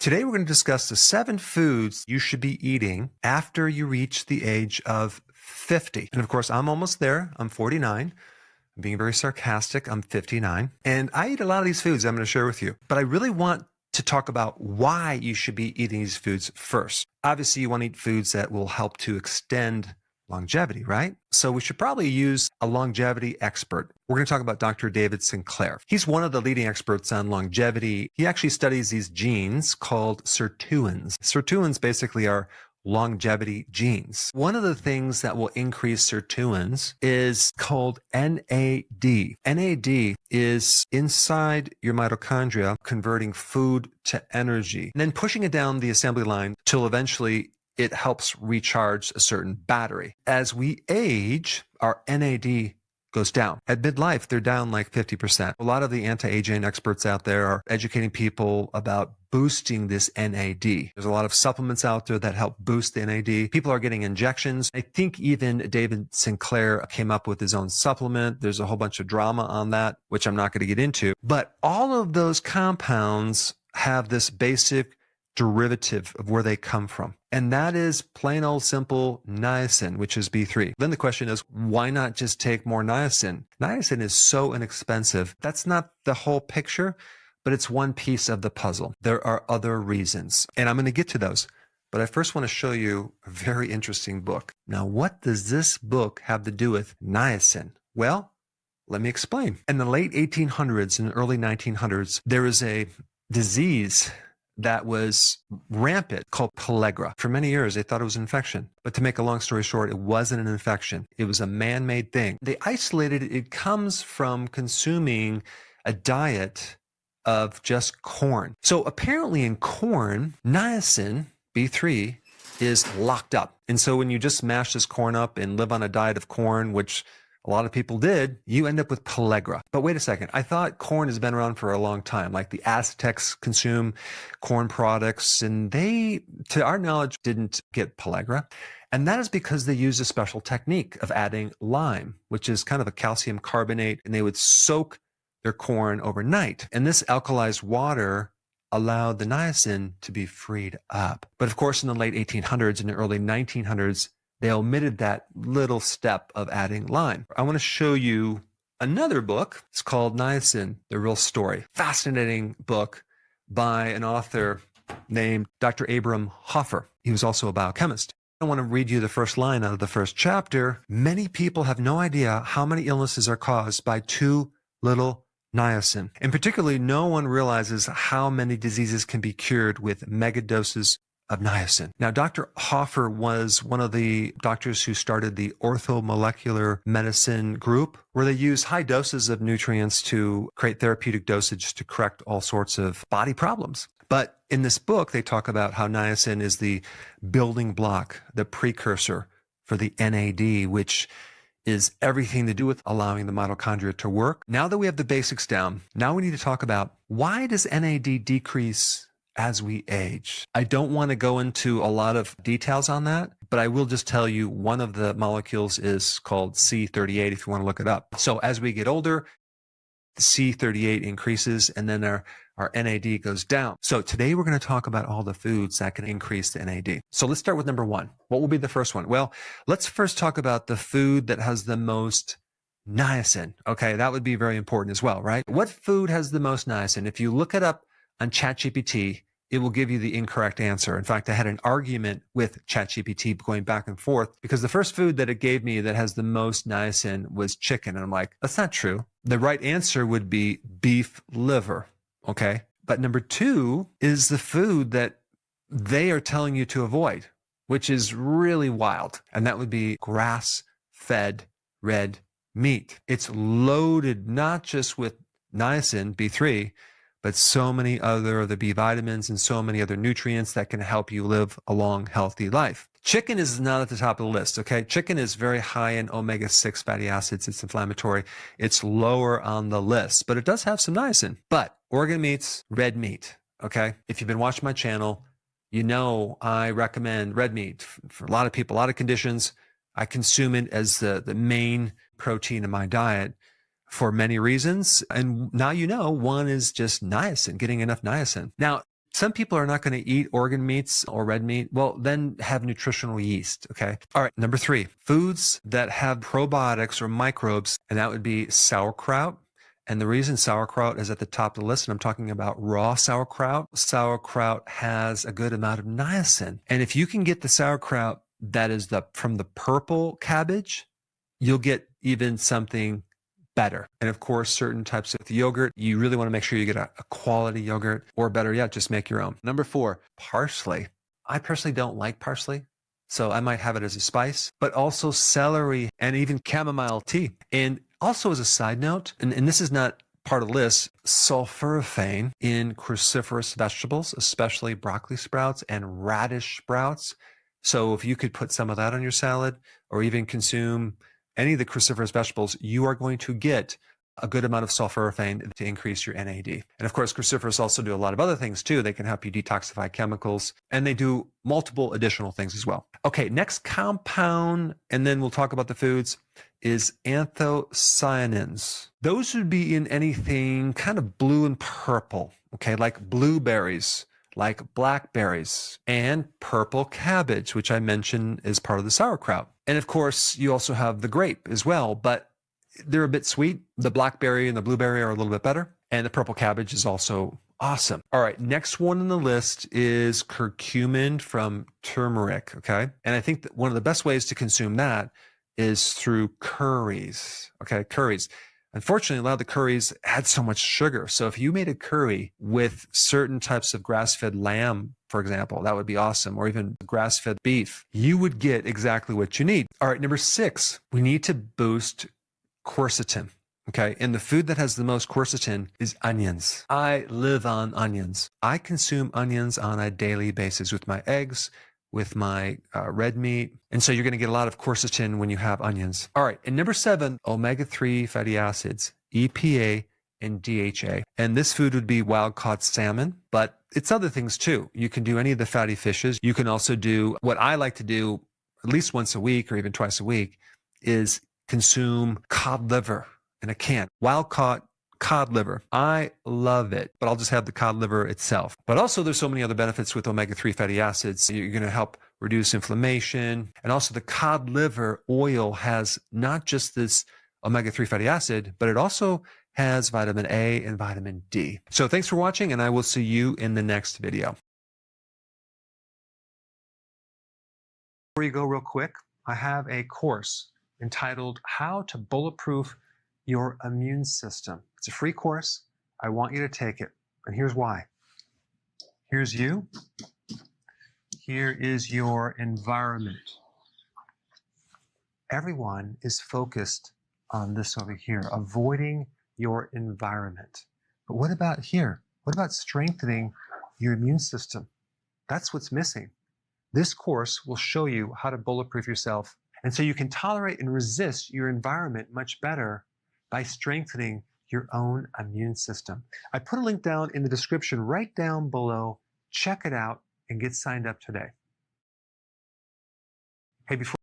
Today we're going to discuss the 7 foods you should be eating after you reach the age of 50. And of course, I'm almost there. I'm 49. I'm being very sarcastic. I'm 59. And I eat a lot of these foods I'm going to share with you. But I really want to talk about why you should be eating these foods first. Obviously, you want to eat foods that will help to extend longevity, right? So we should probably use a longevity expert. We're going to talk about Dr. David Sinclair. He's one of the leading experts on longevity. He actually studies these genes called sirtuins. Sirtuins basically are longevity genes. One of the things that will increase sirtuins is called NAD. NAD is inside your mitochondria converting food to energy and then pushing it down the assembly line till eventually it helps recharge a certain battery. As we age, our NAD goes down. At midlife, they're down like 50%. A lot of the anti-aging experts out there are educating people about boosting this NAD. There's a lot of supplements out there that help boost the NAD. People are getting injections. I think even David Sinclair came up with his own supplement. There's a whole bunch of drama on that, which I'm not going to get into. But all of those compounds have this basic derivative of where they come from. And that is plain old simple niacin, which is B3. Then the question is, why not just take more niacin? Niacin is so inexpensive. That's not the whole picture, but it's one piece of the puzzle. There are other reasons, and I'm going to get to those. But I first want to show you a very interesting book. Now, what does this book have to do with niacin? Well, let me explain. In the late 1800s and early 1900s, there was a disease that was rampant called pellagra. For many years, they thought it was an infection. But to make a long story short, it wasn't an infection. It was a man-made thing. They isolated it. It comes from consuming a diet of just corn. So apparently in corn, niacin, B3, is locked up. And so when you just mash this corn up and live on a diet of corn, which a lot of people did, you end up with pellagra. But wait a second. I thought corn has been around for a long time. Like the Aztecs consume corn products and they, to our knowledge, didn't get pellagra. And that is because they used a special technique of adding lime, which is kind of a calcium carbonate, and they would soak their corn overnight. And this alkalized water allowed the niacin to be freed up. But of course, in the late 1800s and the early 1900s, they omitted that little step of adding lime. I want to show you another book. It's called Niacin, The Real Story. Fascinating book by an author named Dr. Abram Hoffer. He was also a biochemist. I want to read you the first line out of the first chapter. Many people have no idea how many illnesses are caused by too little niacin. And particularly, no one realizes how many diseases can be cured with mega doses of niacin. Now, Dr. Hoffer was one of the doctors who started the orthomolecular medicine group, where they use high doses of nutrients to create therapeutic dosage to correct all sorts of body problems. But in this book, they talk about how niacin is the building block, the precursor for the NAD, which is everything to do with allowing the mitochondria to work. Now that we have the basics down, now we need to talk about, why does NAD decrease as we age? I don't want to go into a lot of details on that, but I will just tell you one of the molecules is called C38 if you want to look it up. So as we get older, the C38 increases and then our NAD goes down. So today we're going to talk about all the foods that can increase the NAD. So let's start with number 1. What will be the first one? Well, let's first talk about the food that has the most niacin. Okay, that would be very important as well, right? What food has the most niacin? If you look it up on ChatGPT, it will give you the incorrect answer. In fact, I had an argument with ChatGPT going back and forth because the first food that it gave me that has the most niacin was chicken. And I'm like, that's not true. The right answer would be beef liver. Okay. But number 2 is the food that they are telling you to avoid, which is really wild. And that would be grass-fed red meat. It's loaded not just with niacin, B3, but so many other of the B vitamins and so many other nutrients that can help you live a long, healthy life. Chicken is not at the top of the list, okay? Chicken is very high in omega-6 fatty acids. It's inflammatory. It's lower on the list, but it does have some niacin. But organ meats, red meat, okay? If you've been watching my channel, you know I recommend red meat for a lot of people, a lot of conditions. I consume it as the main protein in my diet for many reasons. And now you know one is just niacin, getting enough niacin. Now, Some people are not going to eat organ meats or red meat. Well, then have nutritional yeast, okay? All right, number 3, foods that have probiotics or microbes, and that would be sauerkraut. And the reason sauerkraut is at the top of the list, and I'm talking about raw sauerkraut. Sauerkraut has a good amount of niacin. And if you can get the sauerkraut that is from the purple cabbage, you'll get even something better. And of course, certain types of yogurt, you really want to make sure you get a quality yogurt, or better yet, just make your own. Number 4, parsley. I personally don't like parsley, so I might have it as a spice, but also celery and even chamomile tea. And also as a side note, and this is not part of the list, sulforaphane in cruciferous vegetables, especially broccoli sprouts and radish sprouts. So if you could put some of that on your salad, or even consume any of the cruciferous vegetables, you are going to get a good amount of sulforaphane to increase your NAD. And of course, cruciferous also do a lot of other things too. They can help you detoxify chemicals, and they do multiple additional things as well. Okay, next compound, and then we'll talk about the foods, is anthocyanins. Those would be in anything kind of blue and purple, okay, like blueberries, like blackberries, and purple cabbage, which I mentioned is part of the sauerkraut. And of course, you also have the grape as well, but they're a bit sweet. The blackberry and the blueberry are a little bit better, and the purple cabbage is also awesome. All right, next one on the list is curcumin from turmeric, okay? And I think that one of the best ways to consume that is through curries, okay? Curries. Unfortunately, a lot of the curries add so much sugar. So if you made a curry with certain types of grass-fed lamb, for example, that would be awesome, or even grass-fed beef, you would get exactly what you need. All right, number 6, we need to boost quercetin, okay? And the food that has the most quercetin is onions. I live on onions. I consume onions on a daily basis with my eggs, with my red meat. And so you're going to get a lot of quercetin when you have onions. All right, and number 7, omega-3 fatty acids, EPA and DHA. And this food would be wild-caught salmon, but it's other things too. You can do any of the fatty fishes. You can also do, what I like to do at least once a week or even twice a week, is consume cod liver in a can. Wild-caught cod liver. I love it, but I'll just have the cod liver itself. But also there's so many other benefits with omega-3 fatty acids. You're going to help reduce inflammation. And also the cod liver oil has not just this omega-3 fatty acid, but it also has vitamin A and vitamin D. So thanks for watching, and I will see you in the next video. Before you go real quick, I have a course entitled How to Bulletproof Your Immune System. It's a free course. I want you to take it. And here's why. Here's you. Here is your environment. Everyone is focused on this over here, avoiding your environment. But what about here? What about strengthening your immune system? That's what's missing. This course will show you how to bulletproof yourself, and so you can tolerate and resist your environment much better by strengthening your own immune system. I put a link down in the description right down below. Check it out and get signed up today. Hey, before